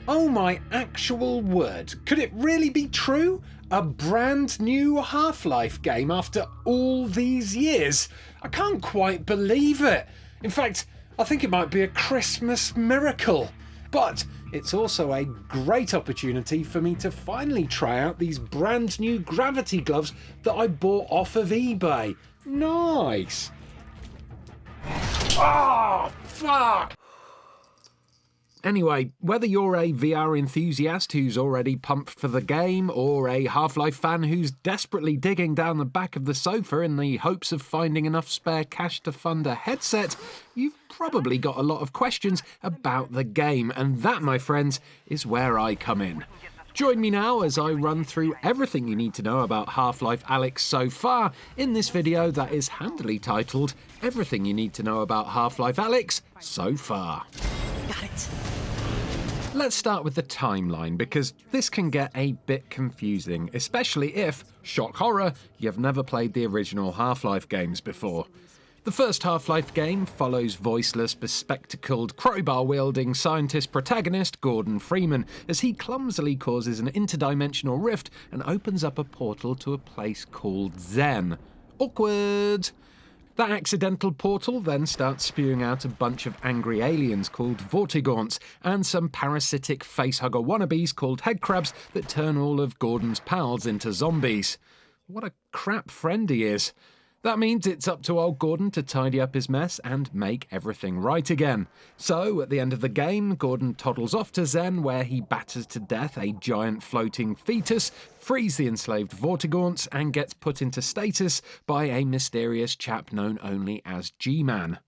Oh my actual word, could it really be true? A brand new Half-Life game after all these years? I can't quite believe it. In fact, I think it might be a Christmas miracle. But it's also a great opportunity for me to finally try out these brand new gravity gloves that I bought off of eBay. Nice. Oh, fuck! Anyway, whether you're a VR enthusiast who's already pumped for the game, or a Half-Life fan who's desperately digging down the back of the sofa in the hopes of finding enough spare cash to fund a headset, you've probably got a lot of questions about the game, and that, my friends, is where I come in. Join me now as I run through everything you need to know about Half-Life Alyx so far in this video that is handily titled Everything You Need to Know About Half-Life Alyx So Far. Got it. Let's start with the timeline, because this can get a bit confusing, especially if, shock horror, you've never played the original Half-Life games before. The first Half-Life game follows voiceless, bespectacled, crowbar-wielding scientist protagonist Gordon Freeman as he clumsily causes an interdimensional rift and opens up a portal to a place called Zen. Awkward! That accidental portal then starts spewing out a bunch of angry aliens called Vortigaunts and some parasitic facehugger wannabes called HEADCRABS that turn all of Gordon's pals into zombies. What a crap friend he is. That means it's up to old Gordon to tidy up his mess and make everything right again. So, at the end of the game, Gordon toddles off to Zen, where he batters to death a giant floating fetus, frees the enslaved Vortigaunts, and gets put into stasis by a mysterious chap known only as G-Man.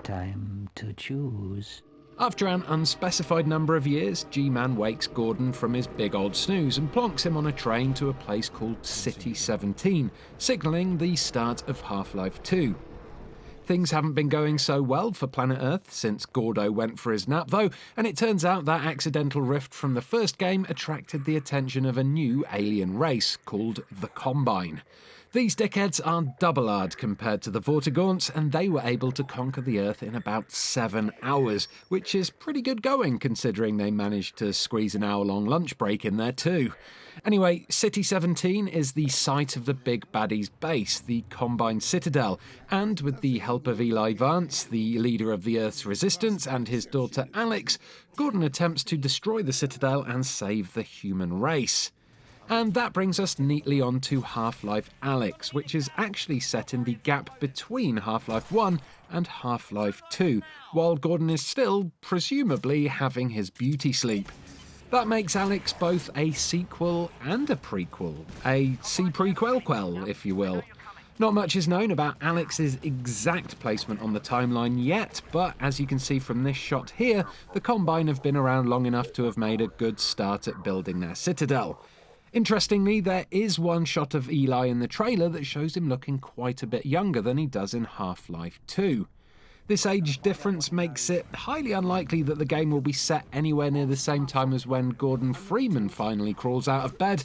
Time to choose. After an unspecified number of years, G-Man wakes Gordon from his big old snooze and plonks him on a train to a place called City 17, signalling the start of Half-Life 2. Things haven't been going so well for planet Earth since Gordo went for his nap though, and it turns out that accidental rift from the first game attracted the attention of a new alien race called the Combine. These dickheads are double-hard compared to the Vortigaunts, and they were able to conquer the Earth in about 7 hours, which is pretty good going considering they managed to squeeze an hour-long lunch break in there too. Anyway, City 17 is the site of the big baddie's base, the Combine Citadel, and with the help of Eli Vance, the leader of the Earth's resistance, and his daughter Alyx, Gordon attempts to destroy the Citadel and save the human race. And that brings us neatly on to Half-Life Alyx, which is actually set in the gap between Half-Life 1 and Half-Life 2, while Gordon is still, presumably, having his beauty sleep. That makes Alyx both a sequel and a prequel, a C-prequel, if you will. Not much is known about Alyx's exact placement on the timeline yet, but as you can see from this shot here, the Combine have been around long enough to have made a good start at building their citadel. Interestingly, there is one shot of Eli in the trailer that shows him looking quite a bit younger than he does in Half-Life 2. This age difference makes it highly unlikely that the game will be set anywhere near the same time as when Gordon Freeman finally crawls out of bed.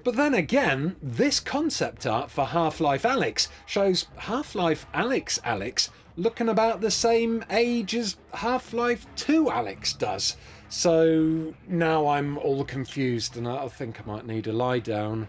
But then again, this concept art for Half-Life Alyx shows Half-Life Alyx looking about the same age as Half-Life 2 Alyx does. So now I'm all confused and I think I might need a lie down.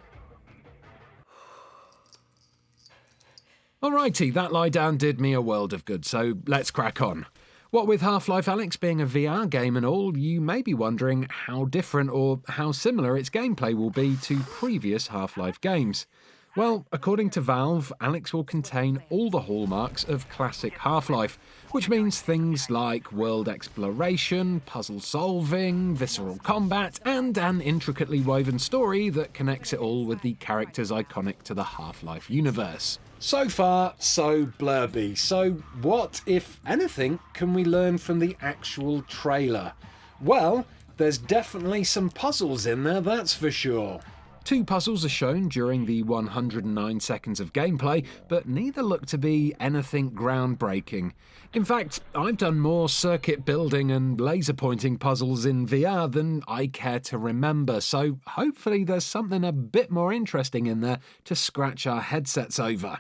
Alrighty, that lie down did me a world of good, so let's crack on. What with Half-Life Alyx being a VR game and all, you may be wondering how different or how similar its gameplay will be to previous Half-Life games. Well, according to Valve, Alyx will contain all the hallmarks of classic Half-Life, which means things like world exploration, puzzle solving, visceral combat, and an intricately woven story that connects it all with the characters iconic to the Half-Life universe. So far, so blurby. So what, if anything, can we learn from the actual trailer? Well, there's definitely some puzzles in there, that's for sure. 2 puzzles are shown during the 109 seconds of gameplay, but neither look to be anything groundbreaking. In fact, I've done more circuit building and laser pointing puzzles in VR than I care to remember, so hopefully there's something a bit more interesting in there to scratch our headsets over.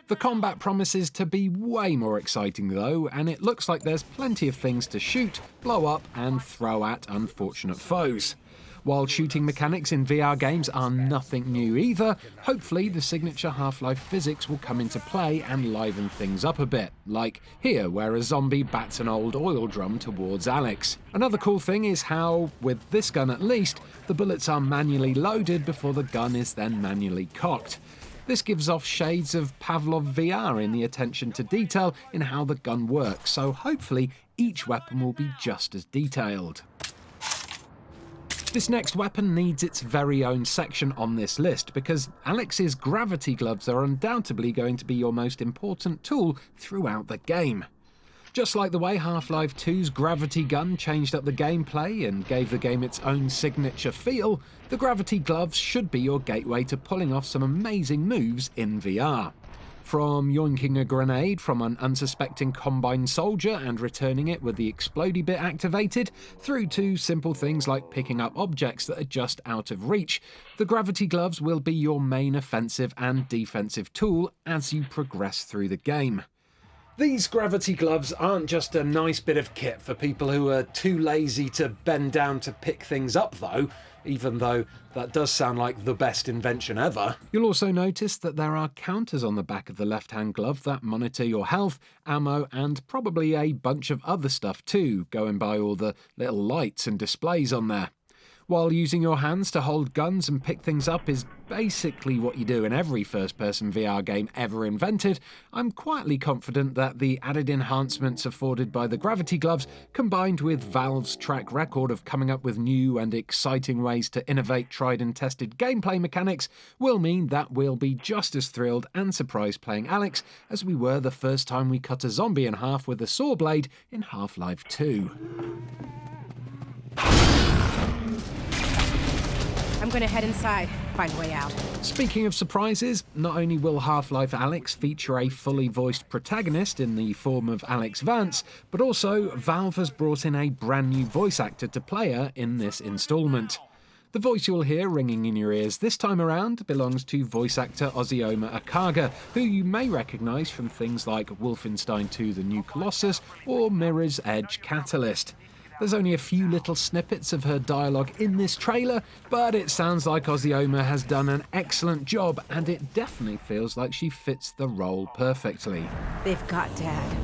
The combat promises to be way more exciting though, and it looks like there's plenty of things to shoot, blow up, and throw at unfortunate foes. While shooting mechanics in VR games are nothing new either, hopefully the signature Half-Life physics will come into play and liven things up a bit, like here where a zombie bats an old oil drum towards Alyx. Another cool thing is how, with this gun at least, the bullets are manually loaded before the gun is then manually cocked. This gives off shades of Pavlov VR in the attention to detail in how the gun works, so hopefully each weapon will be just as detailed. This next weapon needs its very own section on this list because Alyx's gravity gloves are undoubtedly going to be your most important tool throughout the game. Just like the way Half-Life 2's gravity gun changed up the gameplay and gave the game its own signature feel, the gravity gloves should be your gateway to pulling off some amazing moves in VR. From yoinking a grenade from an unsuspecting Combine soldier and returning it with the explodey bit activated, through to simple things like picking up objects that are just out of reach, the gravity gloves will be your main offensive and defensive tool as you progress through the game. These gravity gloves aren't just a nice bit of kit for people who are too lazy to bend down to pick things up though, even though that does sound like the best invention ever. You'll also notice that there are counters on the back of the left-hand glove that monitor your health, ammo, and probably a bunch of other stuff too, going by all the little lights and displays on there. While using your hands to hold guns and pick things up is basically what you do in every first-person VR game ever invented, I'm quietly confident that the added enhancements afforded by the gravity gloves, combined with Valve's track record of coming up with new and exciting ways to innovate tried and tested gameplay mechanics, will mean that we'll be just as thrilled and surprised playing Alyx as we were the first time we cut a zombie in half with a saw blade in Half-Life 2. I'm gonna head inside, find a way out. Speaking of surprises, not only will Half-Life Alyx feature a fully voiced protagonist in the form of Eli Vance, but also Valve has brought in a brand new voice actor to play her in this instalment. The voice you'll hear ringing in your ears this time around belongs to voice actor Ozioma Akaga, who you may recognise from things like Wolfenstein 2: The New Colossus or Mirror's Edge Catalyst. There's only a few little snippets of her dialogue in this trailer, but it sounds like Ozioma has done an excellent job, and it definitely feels like she fits the role perfectly. They've got Dad.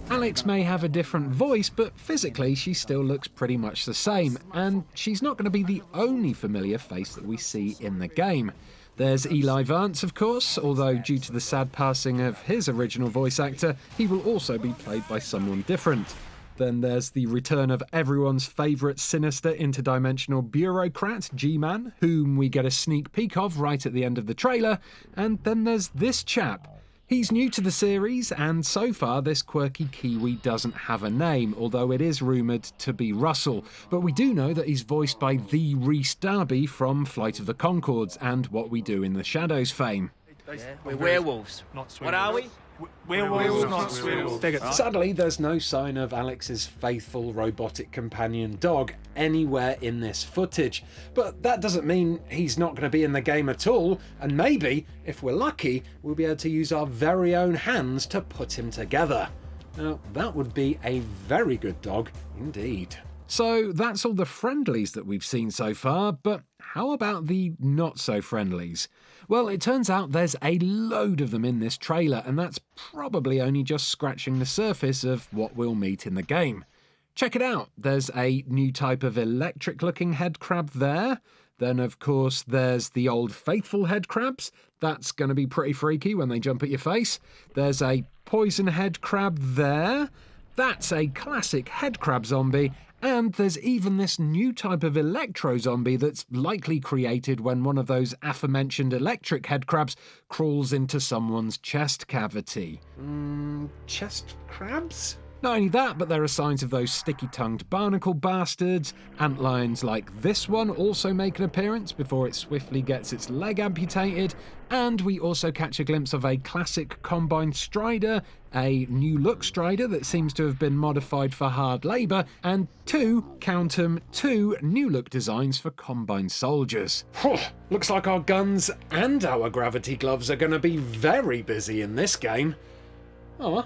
Alyx may have a different voice, but physically she still looks pretty much the same, and she's not going to be the only familiar face that we see in the game. There's Eli Vance, of course, although due to the sad passing of his original voice actor, he will also be played by someone different. Then there's the return of everyone's favourite sinister interdimensional bureaucrat, G-Man, whom we get a sneak peek of right at the end of the trailer. And then there's this chap. He's new to the series, and so far this quirky Kiwi doesn't have a name, although it is rumoured to be Russell. But we do know that he's voiced by the Rhys Darby from Flight of the Conchords and What We Do in the Shadows fame. We're werewolves. What are we? Werewolves, not werewolves. Sadly, there's no sign of Alyx's faithful robotic companion dog anywhere in this footage, but that doesn't mean he's not going to be in the game at all, and maybe, if we're lucky, we'll be able to use our very own hands to put him together. Now, that would be a very good dog indeed. So that's all the friendlies that we've seen so far, but how about the not-so-friendlies? Well, it turns out there's a load of them in this trailer, and that's probably only just scratching the surface of what we'll meet in the game. Check it out. There's a new type of electric-looking headcrab there. Then, of course, there's the old faithful headcrabs. That's going to be pretty freaky when they jump at your face. There's a poison headcrab there. That's a classic headcrab zombie. And there's even this new type of electro-zombie that's likely created when one of those aforementioned electric headcrabs crawls into someone's chest cavity. Chest crabs? Not only that, but there are signs of those sticky-tongued barnacle bastards. Antlions like this one also make an appearance before it swiftly gets its leg amputated. And we also catch a glimpse of a classic Combine Strider, a new-look Strider that seems to have been modified for hard labour, and two new-look designs for Combine soldiers. Looks like our guns and our gravity gloves are going to be very busy in this game. Oh.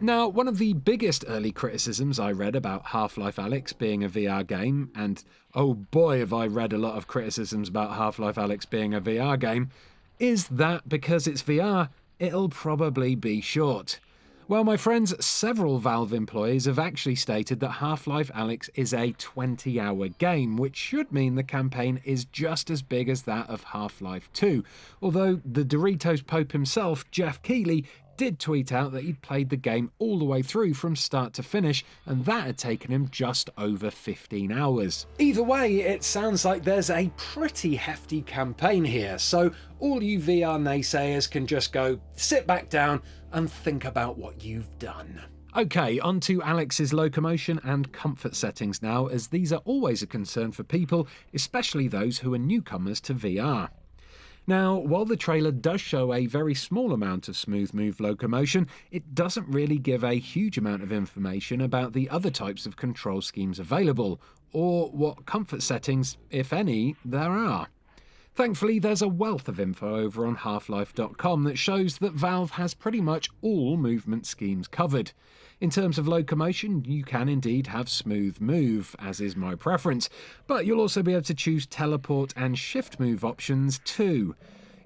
Now, one of the biggest early criticisms I read about Half-Life Alyx being a VR game, and oh boy have I read a lot of criticisms about Half-Life Alyx being a VR game, is that because it's VR, it'll probably be short. Well, my friends, several Valve employees have actually stated that Half-Life Alyx is a 20-hour game, which should mean the campaign is just as big as that of Half-Life 2, although the Doritos Pope himself, Jeff Keighley, did tweet out that he'd played the game all the way through from start to finish, and that had taken him just over 15 hours. Either way, it sounds like there's a pretty hefty campaign here, so all you VR naysayers can just go sit back down and think about what you've done. Okay, on to Alyx's locomotion and comfort settings now, as these are always a concern for people, especially those who are newcomers to VR. Now, while the trailer does show a very small amount of smooth move locomotion, it doesn't really give a huge amount of information about the other types of control schemes available, or what comfort settings, if any, there are. Thankfully, there's a wealth of info over on Half-Life.com that shows that Valve has pretty much all movement schemes covered. In terms of locomotion, you can indeed have smooth move, as is my preference, but you'll also be able to choose teleport and shift move options too.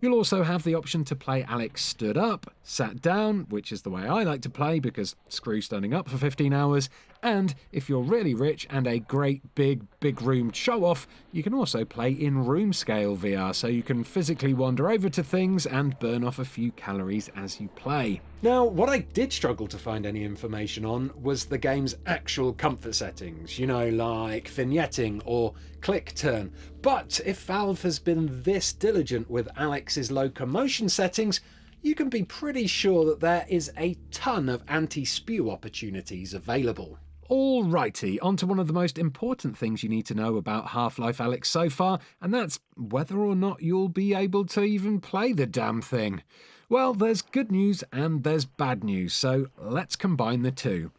You'll also have the option to play Alyx stood up, sat down, which is the way I like to play because screw standing up for 15 hours, and if you're really rich and a great big roomed show-off, you can also play in room scale VR, so you can physically wander over to things and burn off a few calories as you play. Now, what I did struggle to find any information on was the game's actual comfort settings, you know, like vignetting or click turn. But if Valve has been this diligent with Alyx's locomotion settings, you can be pretty sure that there is a ton of anti-spew opportunities available. Alrighty, on to one of the most important things you need to know about Half-Life Alyx so far, and that's whether or not you'll be able to even play the damn thing. Well, there's good news and there's bad news, so let's combine the two.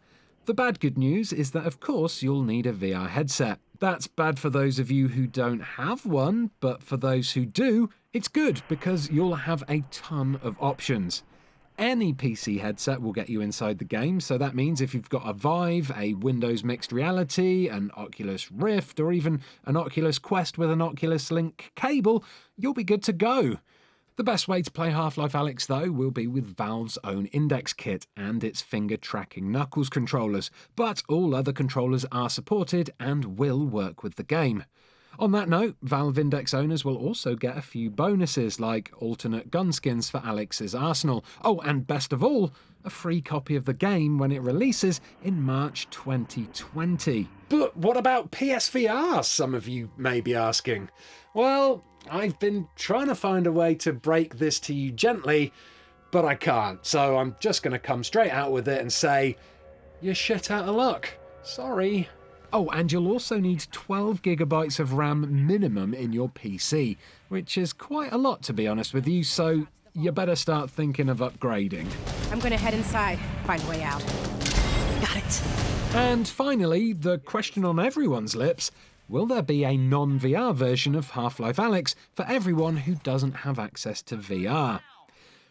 The good news is that of course you'll need a VR headset. That's bad for those of you who don't have one, but for those who do, it's good because you'll have a ton of options. Any PC headset will get you inside the game, so that means if you've got a Vive, a Windows Mixed Reality, an Oculus Rift, or even an Oculus Quest with an Oculus Link cable, you'll be good to go. The best way to play Half-Life Alyx, though, will be with Valve's own Index kit and its finger-tracking Knuckles controllers, but all other controllers are supported and will work with the game. On that note, Valve Index owners will also get a few bonuses, like alternate gun skins for Alyx's arsenal. Oh, and best of all, a free copy of the game when it releases in March 2020. But what about PSVR, some of you may be asking? Well, I've been trying to find a way to break this to you gently, but I can't, so I'm just going to come straight out with it and say, you're shit out of luck. Sorry. Oh, and you'll also need 12 gigabytes of RAM minimum in your PC, which is quite a lot to be honest with you, so you better start thinking of upgrading. I'm gonna head inside, find a way out. Got it. And finally, the question on everyone's lips, will there be a non-VR version of Half-Life Alyx for everyone who doesn't have access to VR?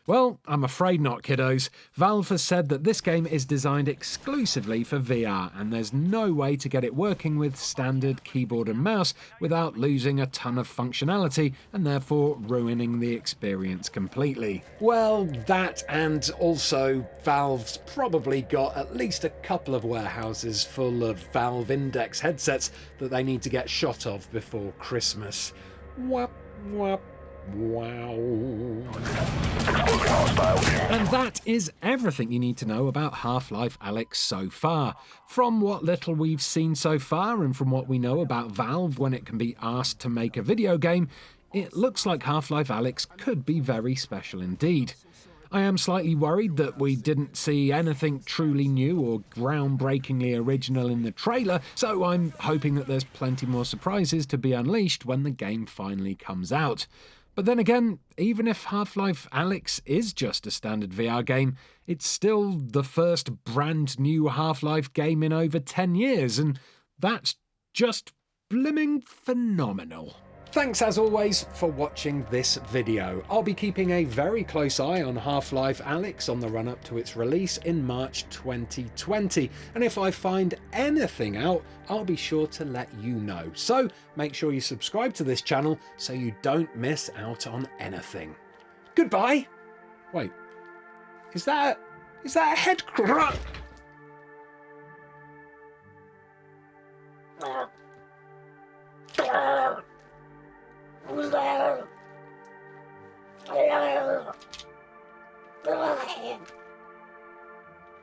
Well, I'm afraid not, kiddos. Valve has said that this game is designed exclusively for VR, and there's no way to get it working with standard keyboard and mouse without losing a ton of functionality and therefore ruining the experience completely. Well, that and also Valve's probably got at least a couple of warehouses full of Valve Index headsets that they need to get shot of before Christmas. Wap, wap. Wow. And that is everything you need to know about Half-Life Alyx so far. From what little we've seen so far and from what we know about Valve when it can be asked to make a video game, it looks like Half-Life Alyx could be very special indeed. I am slightly worried that we didn't see anything truly new or groundbreakingly original in the trailer, so I'm hoping that there's plenty more surprises to be unleashed when the game finally comes out. But then again, even if Half-Life Alyx is just a standard VR game, it's still the first brand new Half-Life game in over 10 years, and that's just blimming phenomenal. Thanks as always for watching this video. I'll be keeping a very close eye on Half-Life Alyx on the run up to its release in March 2020, and if I find anything out, I'll be sure to let you know. So make sure you subscribe to this channel so you don't miss out on anything. Goodbye! Wait, is that a head crab?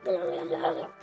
Blah, blah, blah.